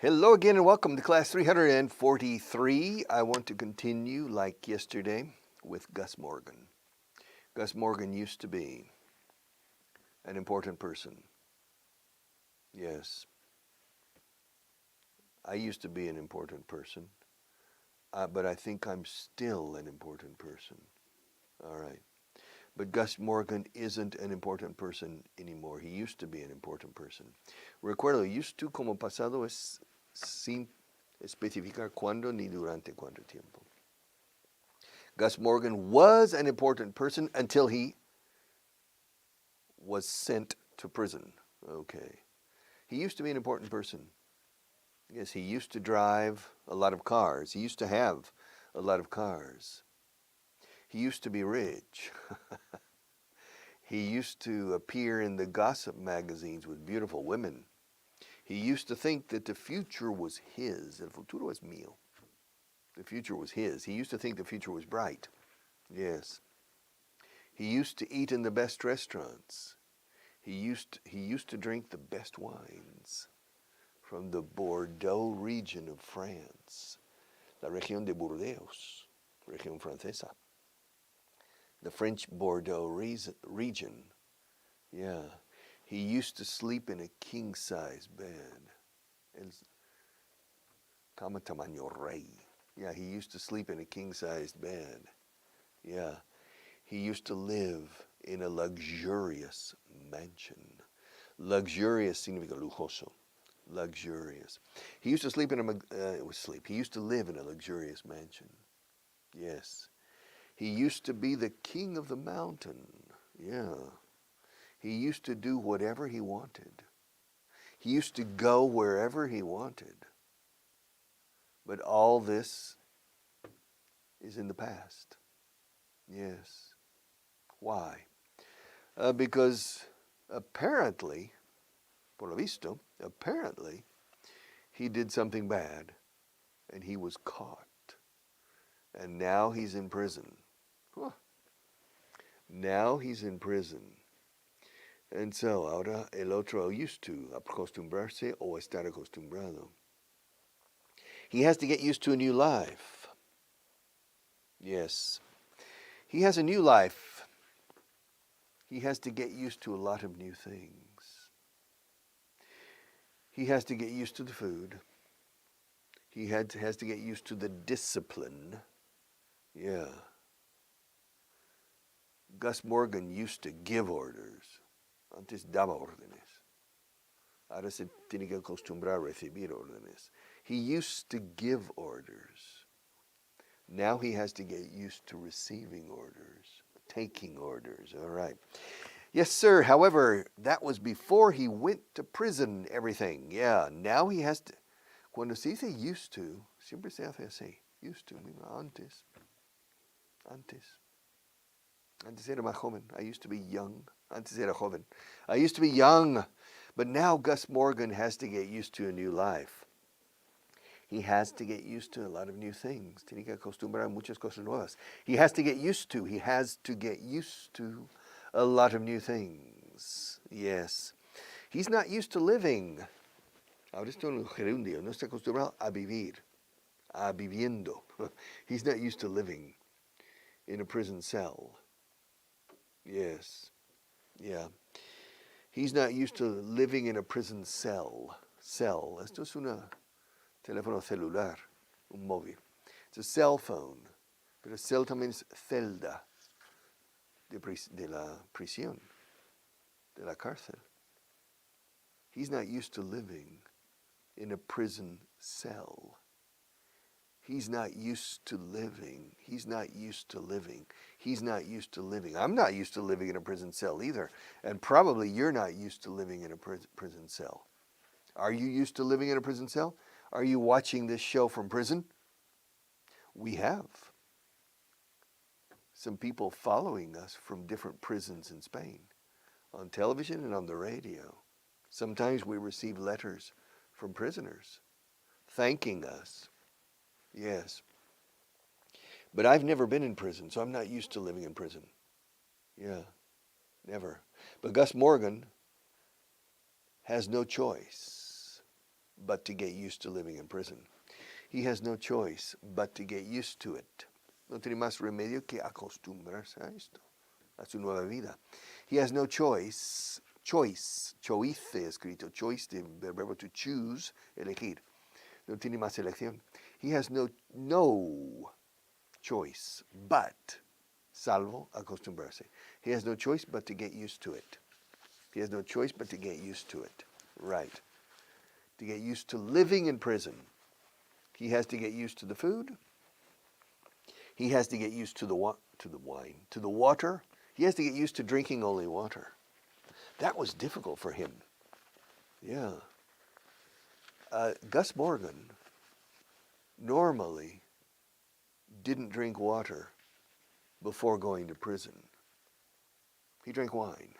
Hello again and welcome to class 343. I want to continue like yesterday with Gus Morgan. Gus Morgan used to be an important person. Yes, I used to be an important person, but I think I'm still an important person. All right. But Gus Morgan isn't an important person anymore. He used to be an important person. Recuerdo, used to como pasado es sin especificar cuándo ni durante cuánto tiempo. Gus Morgan was an important person until he was sent to prison. Okay. He used to be an important person. Yes, he used to drive a lot of cars. He used to have a lot of cars. He used to be rich. He used to appear in the gossip magazines with beautiful women. He used to think that the future was his. El futuro es mío. The future was his. He used to think the future was bright. Yes. He used to eat in the best restaurants. He used to drink the best wines from the Bordeaux region of France, la región de Burdeos, región francesa. The French Bordeaux region. Yeah. He used to sleep in a king-size bed. El cama tamaño rey. Yeah, he used to sleep in a king-sized bed. Yeah. He used to live in a luxurious mansion. Luxurious significa lujoso. Luxurious. He used to sleep in He used to live in a luxurious mansion. Yes. He used to be the king of the mountain. Yeah. He used to do whatever he wanted. He used to go wherever he wanted. But all this is in the past. Yes. Why? Because apparently, por lo visto, apparently, he did something bad and he was caught. And now he's in prison. Huh. Now he's in prison. And so, ahora el otro used to acostumbrarse o estar acostumbrado. He has to get used to a new life. Yes. He has a new life. He has to get used to a lot of new things. He has to get used to the food. He has to get used to the discipline. Yeah. Gus Morgan used to give orders. Antes daba órdenes. Ahora se tiene que acostumbrar a recibir órdenes. He used to give orders. Now he has to get used to receiving orders, taking orders. All right. Yes, sir. However, that was before he went to prison, everything. Yeah, now he has to. Cuando se dice used to, siempre se hace así. Used to, antes. Antes era más joven. I used to be young. Antes era joven. I used to be young. But now Gus Morgan has to get used to a new life. He has to get used to a lot of new things. Tiene que acostumbrar a muchas cosas nuevas. He has to get used to a lot of new things. Yes. He's not used to living. Ahora esto es un gerundio. No está acostumbrado a vivir. A viviendo. He's not used to living in a prison cell. Yes. Yeah. He's not used to living in a prison cell. Cell. Esto es un teléfono celular, un móvil. It's a cell phone. Pero cell también es celda de la prisión, de la cárcel. He's not used to living in a prison cell. He's not used to living. He's not used to living. He's not used to living. I'm not used to living in a prison cell either. And probably you're not used to living in a prison cell. Are you used to living in a prison cell? Are you watching this show from prison? We have some people following us from different prisons in Spain, on television and on the radio. Sometimes we receive letters from prisoners thanking us. Yes. But I've never been in prison, so I'm not used to living in prison. Yeah, never. But Gus Morgan has no choice. but to get used to living in prison. He has no choice but to get used to it. No tiene más remedio que acostumbrarse a esto, a su nueva vida. He has no choice, choice escrito, choice del verbo to choose, elegir. No tiene más elección. He has no choice but, salvo acostumbrarse. He has no choice but to get used to it. He has no choice but to get used to it. Right. To get used to living in prison. He has to get used to the food. He has to get used to the wine, to the water. He has to get used to drinking only water. That was difficult for him. Yeah. Gus Morgan normally didn't drink water before going to prison. He drank wine.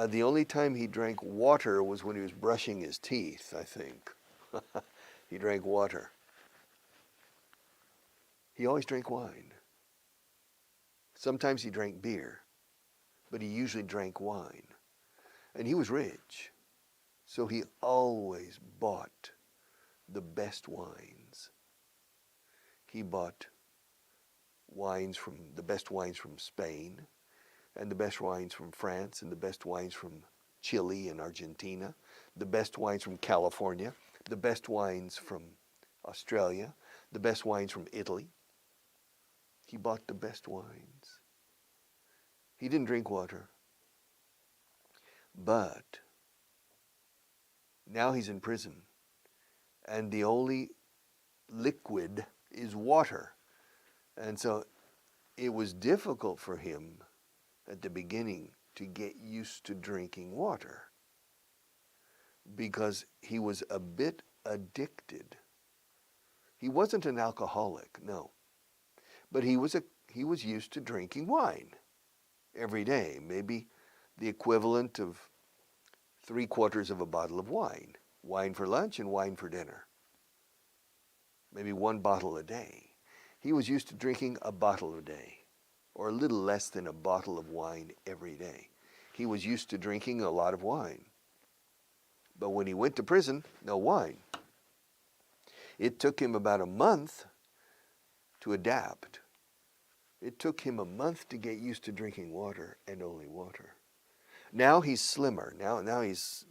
The only time he drank water was when he was brushing his teeth, I think. He drank water. He always drank wine. Sometimes he drank beer, but he usually drank wine. And he was rich, so he always bought the best wines. He bought the best wines from Spain, and the best wines from France, and the best wines from Chile and Argentina, the best wines from California, the best wines from Australia, the best wines from Italy. He bought the best wines. He didn't drink water. But now he's in prison, and the only liquid is water. And so it was difficult for him at the beginning to get used to drinking water because he was a bit addicted. He wasn't an alcoholic, no, but he was used to drinking wine every day, maybe the equivalent of 3/4 of a bottle of wine. Wine for lunch and wine for dinner. Maybe 1 bottle a day. He was used to drinking a bottle a day, or a little less than a bottle of wine every day. He was used to drinking a lot of wine. But when he went to prison, no wine. It took him about a month to adapt. It took him a month to get used to drinking water and only water. Now he's slimmer. Now he's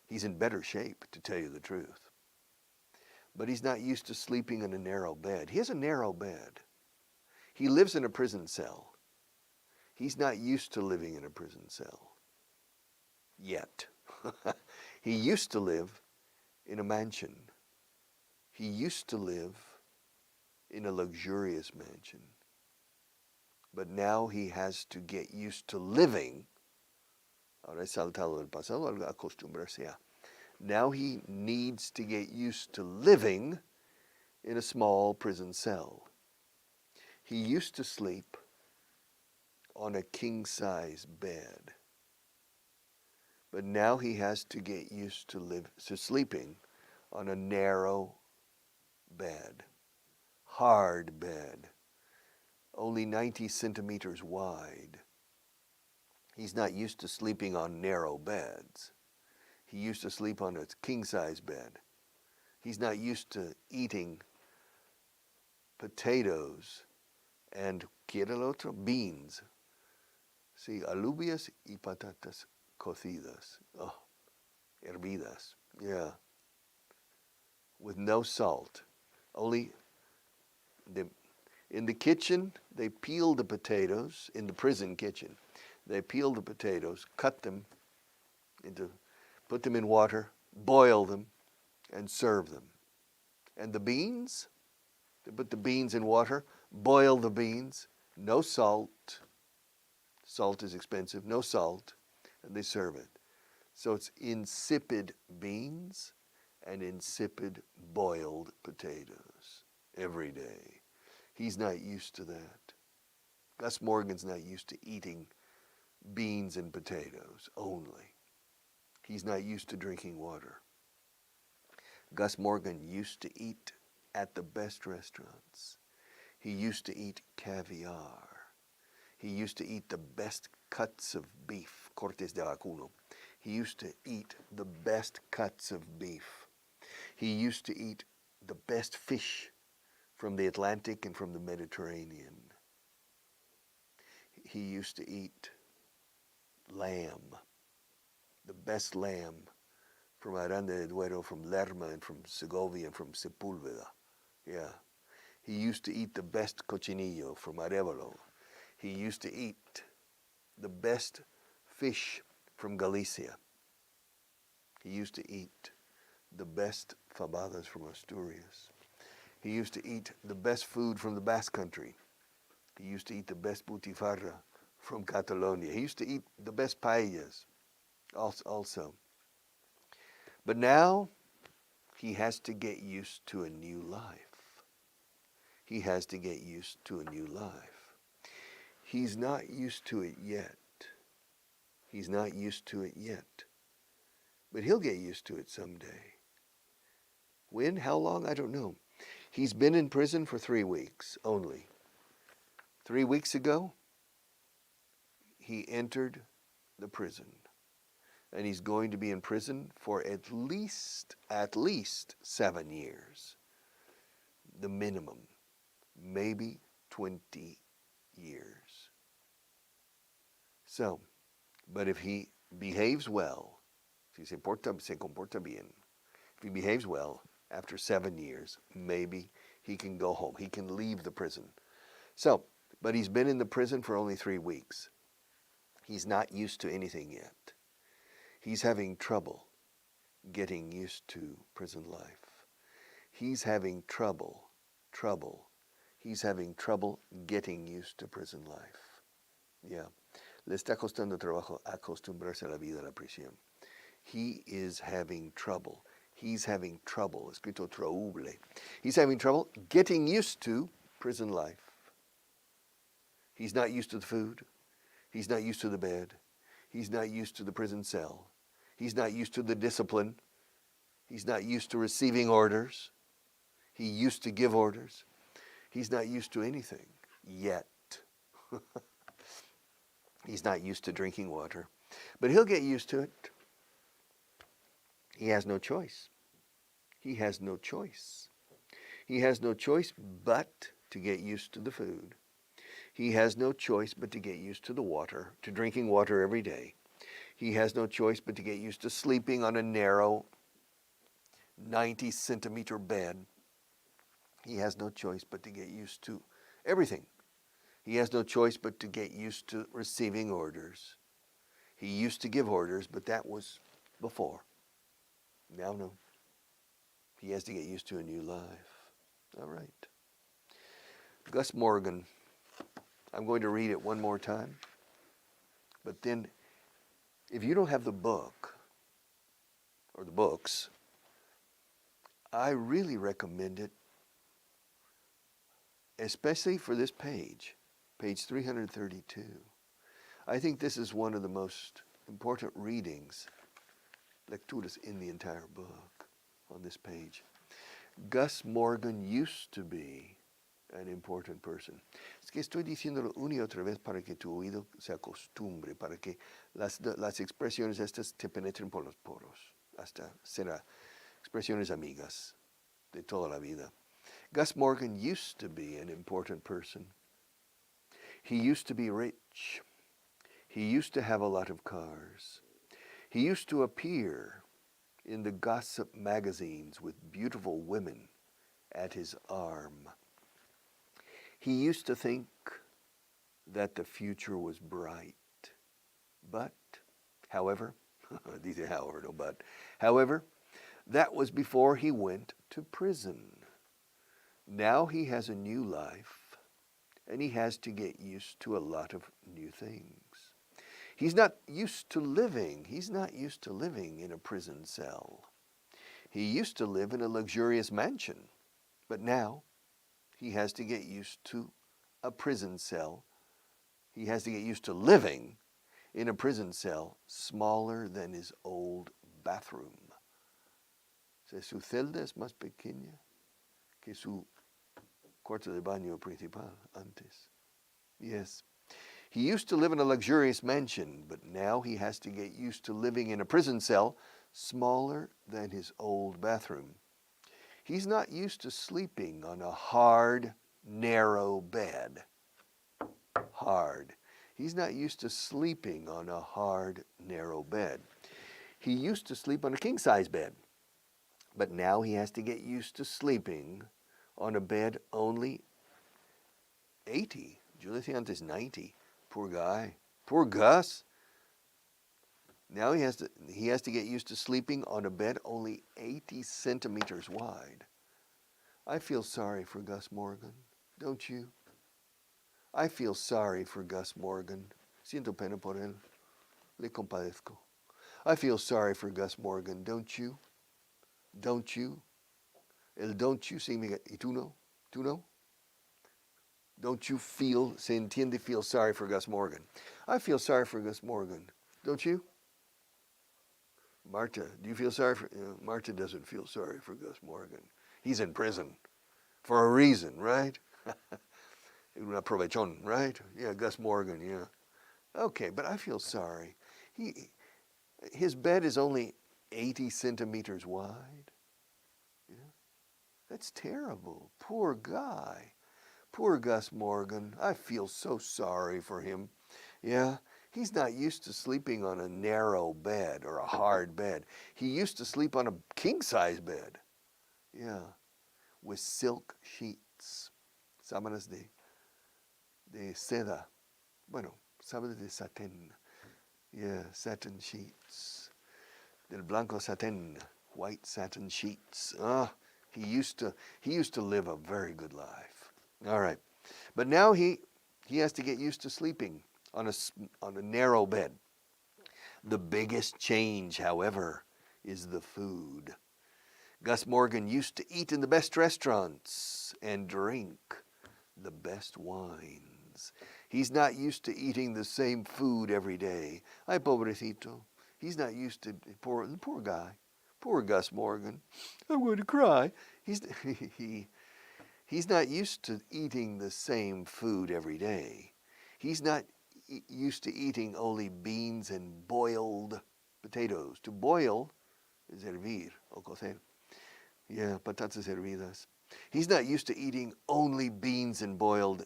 in better shape, to tell you the truth. But he's not used to sleeping in a narrow bed. He has a narrow bed. He lives in a prison cell. He's not used to living in a prison cell. Yet. He used to live in a mansion. He used to live in a luxurious mansion. But now he has to get used to living. Ahora he saltado del pasado al acostumbrarse a. Now he needs to get used to living in a small prison cell. He used to sleep on a king-size bed. But now he has to get used to sleeping on a narrow bed, hard bed, only 90 centimeters wide. He's not used to sleeping on narrow beds. He used to sleep on a king-size bed. He's not used to eating potatoes and, ¿quiere el otro? Beans. Sí, alubias y patatas cocidas. Oh, hervidas. Yeah. With no salt. Only in the kitchen, they peel the potatoes, in the prison kitchen. They peel the potatoes, cut them put them in water, boil them, and serve them. And the beans, they put the beans in water, boil the beans, no salt. Salt is expensive, no salt, and they serve it. So it's insipid beans and insipid boiled potatoes every day. He's not used to that. Gus Morgan's not used to eating beans and potatoes only. He's not used to drinking water. Gus Morgan used to eat at the best restaurants. He used to eat caviar. He used to eat the best cuts of beef, cortes de vacuno. He used to eat the best cuts of beef. He used to eat the best fish from the Atlantic and from the Mediterranean. He used to eat lamb, the best lamb from Aranda de Duero, from Lerma, and from Segovia, and from Sepúlveda. Yeah. He used to eat the best cochinillo from Arevalo. He used to eat the best fish from Galicia. He used to eat the best fabadas from Asturias. He used to eat the best food from the Basque Country. He used to eat the best butifarra from Catalonia. He used to eat the best paellas also. But now he has to get used to a new life. He has to get used to a new life. He's not used to it yet. He's not used to it yet. But he'll get used to it someday. When? How long? I don't know. He's been in prison for 3 weeks only. 3 weeks ago, he entered the prison. And he's going to be in prison for at least 7 years. The minimum. Maybe 20 years. So, but if he behaves well, si se comporta bien, if he behaves well, after 7 years, maybe he can go home. He can leave the prison. So, but he's been in the prison for only 3 weeks. He's not used to anything yet. He's having trouble getting used to prison life. He's having trouble. He's having trouble getting used to prison life. Yeah. Le está costando trabajo acostumbrarse a la vida de la prisión. He is having trouble. He's having trouble. Escrito trouble. He's having trouble getting used to prison life. He's not used to the food. He's not used to the bed. He's not used to the prison cell. He's not used to the discipline. He's not used to receiving orders. He used to give orders. He's not used to anything yet. He's not used to drinking water. But he'll get used to it. He has no choice. He has no choice. He has no choice but to get used to the food. He has no choice but to get used to the water, to drinking water every day. He has no choice but to get used to sleeping on a narrow 90-centimeter bed. He has no choice but to get used to everything. He has no choice but to get used to receiving orders. He used to give orders, but that was before. Now, no. He has to get used to a new life. All right. Gus Morgan. I'm going to read it one more time. But then, if you don't have the book, or the books, I really recommend it, especially for this page 332. I think this is one of the most important readings, lecturas, in the entire book on this page. Gus Morgan used to be an important person. Es que estoy diciéndolo una y otra vez para que tu oído se acostumbre, para que las expresiones estas te penetren por los poros, hasta ser expresiones amigas de toda la vida. Gus Morgan used to be an important person. He used to be rich. He used to have a lot of cars. He used to appear in the gossip magazines with beautiful women at his arm. He used to think that the future was bright. But, however, dice however, no but, however, that was before he went to prison. Now he has a new life, and he has to get used to a lot of new things. He's not used to living in a prison cell. He used to live in a luxurious mansion, but now he has to get used to a prison cell. He has to get used to living in a prison cell smaller than his old bathroom. Su celda es más pequeña que su cuarto de baño principal antes. Yes. He used to live in a luxurious mansion, but now he has to get used to living in a prison cell smaller than his old bathroom. He's not used to sleeping on a hard, narrow bed. Hard. He's not used to sleeping on a hard, narrow bed. He used to sleep on a king-size bed, but now he has to get used to sleeping on a bed only 80. Yo decía antes 90. Poor guy. Poor Gus. Now he has to get used to sleeping on a bed only 80 centimeters wide. I feel sorry for Gus Morgan, don't you? I feel sorry for Gus Morgan. Siento pena por él. Le compadezco. I feel sorry for Gus Morgan, don't you? Don't you? El don't you significa, ¿y tú no? ¿Tú no? Don't you feel, se entiende, feel sorry for Gus Morgan. I feel sorry for Gus Morgan, don't you? Marta, do you feel sorry for, Marta doesn't feel sorry for Gus Morgan. He's in prison for a reason, right? Un aprovechón, right? Yeah, Gus Morgan, yeah. Okay, but I feel sorry. His bed is only 80 centimeters wide. Yeah. That's terrible. Poor guy. Poor Gus Morgan. I feel so sorry for him. Yeah. He's not used to sleeping on a narrow bed or a hard bed. He used to sleep on a king-size bed. Yeah. With silk sheets. Sábanas de seda. Bueno, sábanas de satén. Yeah, satin sheets. Del blanco satén. White satin sheets. He used to live a very good life. All right. But now he has to get used to sleeping on a narrow bed. The biggest change, however, is the food. Gus Morgan used to eat in the best restaurants and drink the best wines. He's not used to eating the same food every day. Ay, pobrecito. He's not used to, poor guy. Poor Gus Morgan. I'm going to cry. He's not used to eating the same food every day. He's not used to eating only beans and boiled potatoes. To boil is hervir o cocer. Yeah, patatas hervidas. He's not used to eating only beans and boiled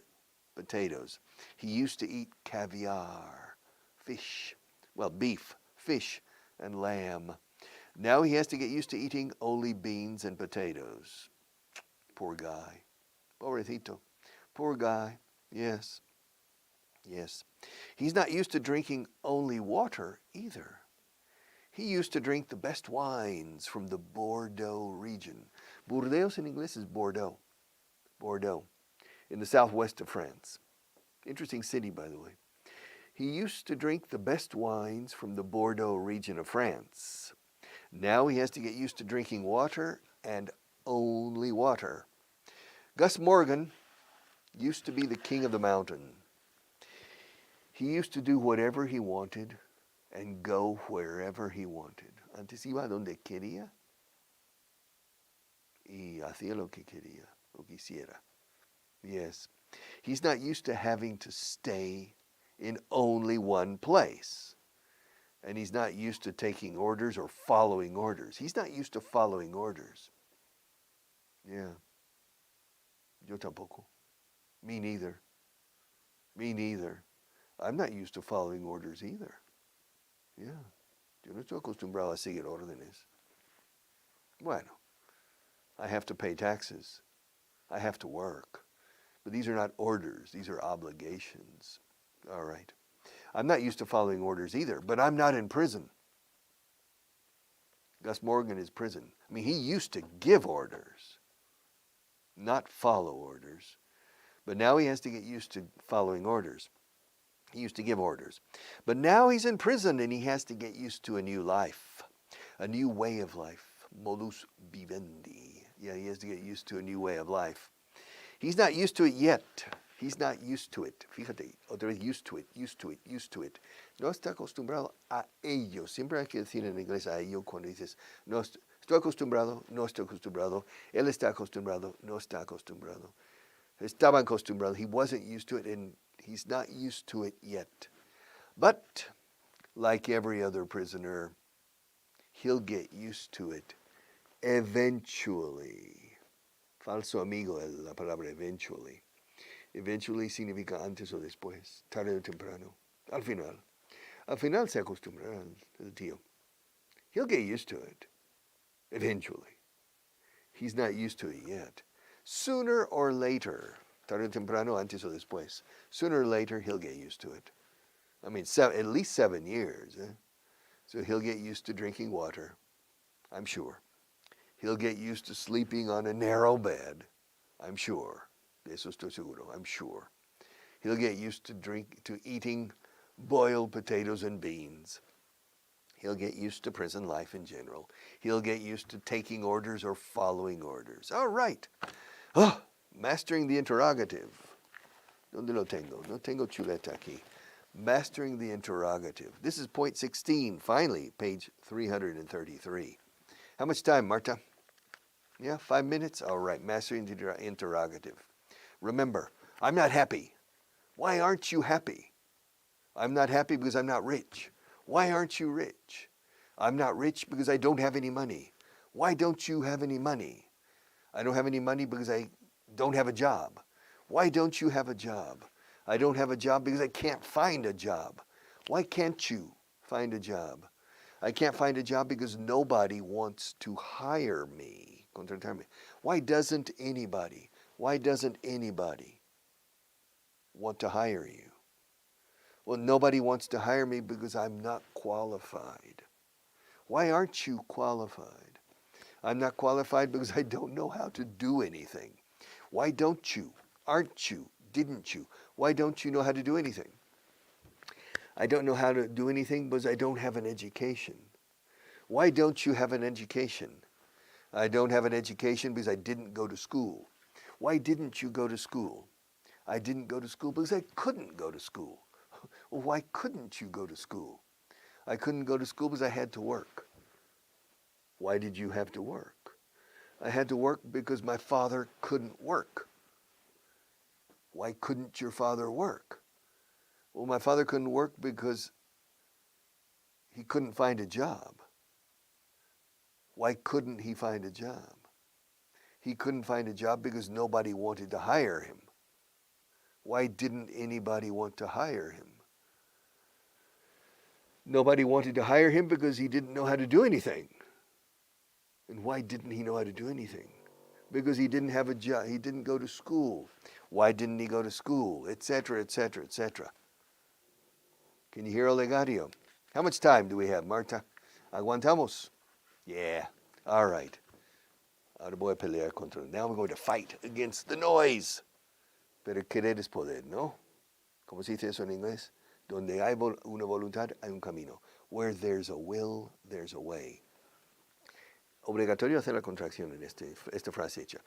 potatoes. He used to eat caviar, fish, well, beef, fish, and lamb. Now he has to get used to eating only beans and potatoes. Poor guy. Pobrecito. Poor guy. Yes. Yes. He's not used to drinking only water either. He used to drink the best wines from the Bordeaux region. Burdeos in English is Bordeaux. Bordeaux. In the southwest of France. Interesting city, by the way. He used to drink the best wines from the Bordeaux region of France. Now he has to get used to drinking water and only water. Gus Morgan used to be the king of the mountain. He used to do whatever he wanted and go wherever he wanted. Antes iba donde quería y hacía lo que quería, lo quisiera. Yes. He's not used to having to stay in only one place. And he's not used to taking orders or following orders. He's not used to following orders. Yeah. Yo tampoco. Me neither. Me neither. I'm not used to following orders either. Yeah. Yo no estoy acostumbrado a seguir órdenes. Bueno. I have to pay taxes. I have to work. But these are not orders. These are obligations. All right. I'm not used to following orders either, but I'm not in prison. Gus Morgan is prison. I mean, he used to give orders, not follow orders. But now he has to get used to following orders. He used to give orders. But now he's in prison and he has to get used to a new life, a new way of life, modus vivendi. Yeah, he has to get used to a new way of life. He's not used to it yet. He's not used to it. Fíjate, otra vez, used to it. No está acostumbrado a ello. Siempre hay que decir en inglés a ello cuando dices, no estoy acostumbrado, no estoy acostumbrado. Él está acostumbrado, no está acostumbrado. Estaba acostumbrado. He wasn't used to it, and He's not used to it yet. But, like every other prisoner, he'll get used to it eventually. Falso amigo es la palabra eventually. Eventually significa antes o después, tarde o temprano, al final. Al final se acostumbrará el tío. He'll get used to it eventually. He's not used to it yet. Sooner or later, tarde o temprano, antes o después, sooner or later he'll get used to it. I mean, at least 7 years. So he'll get used to drinking water, I'm sure. He'll get used to sleeping on a narrow bed, I'm sure. De eso estoy seguro, I'm sure. He'll get used to eating boiled potatoes and beans. He'll get used to prison life in general. He'll get used to taking orders or following orders. All right. Oh, mastering the interrogative. ¿Dónde lo tengo? No tengo chuleta aquí. Mastering the interrogative. This is point 16, finally, page 333. How much time, Marta? Yeah, 5 minutes? All right, mastering the interrogative. Remember, I'm not happy. Why aren't you happy? I'm not happy because I'm not rich. Why aren't you rich? I'm not rich because I don't have any money. Why don't you have any money? I don't have any money because I don't have a job. Why don't you have a job? I don't have a job because I can't find a job. Why can't you find a job? I can't find a job because nobody wants to hire me. Contratarme. Why doesn't anybody want to hire you? Well, nobody wants to hire me because I'm not qualified. Why aren't you qualified? I'm not qualified because I don't know how to do anything. Why don't you? Aren't you? Didn't you? Why don't you know how to do anything? I don't know how to do anything because I don't have an education. Why don't you have an education? I don't have an education because I didn't go to school. Why didn't you go to school? I didn't go to school because I couldn't go to school. Well, why couldn't you go to school? I couldn't go to school because I had to work. Why did you have to work? I had to work because my father couldn't work. Why couldn't your father work? Well, my father couldn't work because he couldn't find a job. Why couldn't he find a job? He couldn't find a job because nobody wanted to hire him. Why didn't anybody want to hire him? Nobody wanted to hire him because he didn't know how to do anything. And why didn't he know how to do anything? Because he didn't have a job. He didn't go to school. Why didn't he go to school? Etc., etc., etc. Can you hear Olegario? How much time do we have, Marta? Aguantamos? Yeah. All right. Ahora voy a pelear contra. Now we're going to fight against the noise. Pero querer es poder, ¿no? ¿Cómo se dice eso en inglés? Donde hay una voluntad, hay un camino. Where there's a will, there's a way. Obligatorio hacer la contracción en esta frase hecha.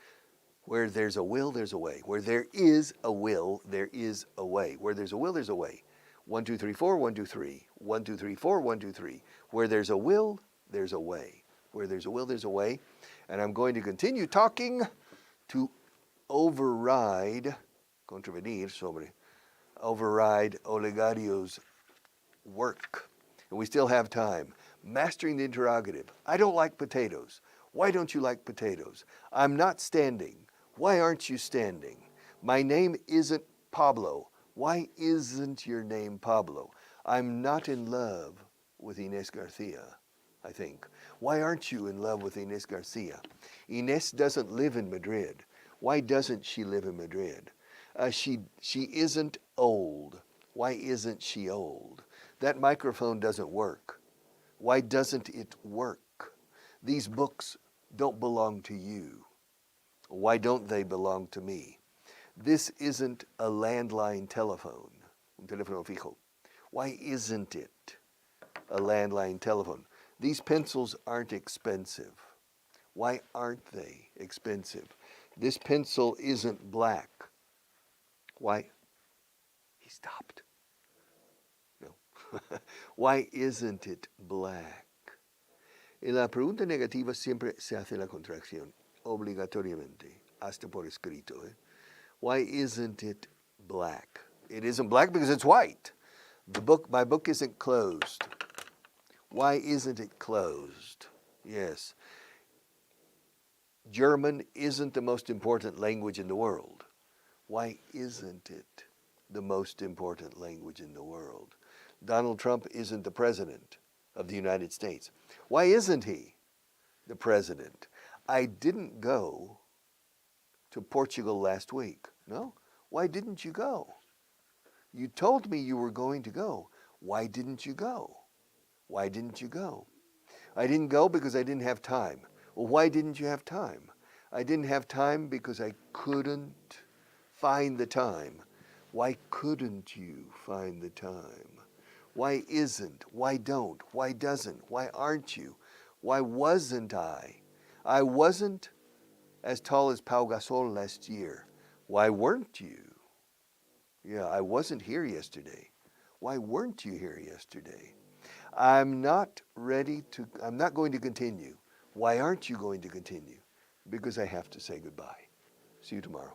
Where there's a will, there's a way. Where there is a will, there is a way. Where there's a will, there's a way. 1, 2, 3, 4, 1, 2, 3. 1, 2, 3, 4, 1, 2, 3. Where there's a will, there's a way. Where there's a will, there's a way. And I'm going to continue talking to override Olegario's work. And we still have time. Mastering the interrogative. I don't like potatoes. Why don't you like potatoes? I'm not standing. Why aren't you standing? My name isn't Pablo. Why isn't your name Pablo? I'm not in love with Inés Garcia, I think. Why aren't you in love with Inés Garcia? Inés doesn't live in Madrid. Why doesn't she live in Madrid? She isn't old. Why isn't she old? That microphone doesn't work. Why doesn't it work? These books don't belong to you. Why don't they belong to me? This isn't a landline telephone, un teléfono fijo. Why isn't it a landline telephone? These pencils aren't expensive. Why aren't they expensive? This pencil isn't black. Why? He stopped. No. Why isn't it black? En la pregunta negativa siempre se hace la contracción, obligatoriamente, hasta por escrito. Why isn't it black? It isn't black because it's white. My book isn't closed. Why isn't it closed? Yes. German isn't the most important language in the world. Why isn't it the most important language in the world? Donald Trump isn't the president of the United States. Why isn't he the president? I didn't go to Portugal last week. No? Why didn't you go? You told me you were going to go. Why didn't you go? Why didn't you go? I didn't go because I didn't have time. Well, why didn't you have time? I didn't have time because I couldn't find the time. Why couldn't you find the time? Why isn't? Why don't? Why doesn't? Why aren't you? Why wasn't I? I wasn't as tall as Pau Gasol last year. Why weren't you? Yeah, I wasn't here yesterday. Why weren't you here yesterday? I'm not going to continue. Why aren't you going to continue? Because I have to say goodbye. See you tomorrow.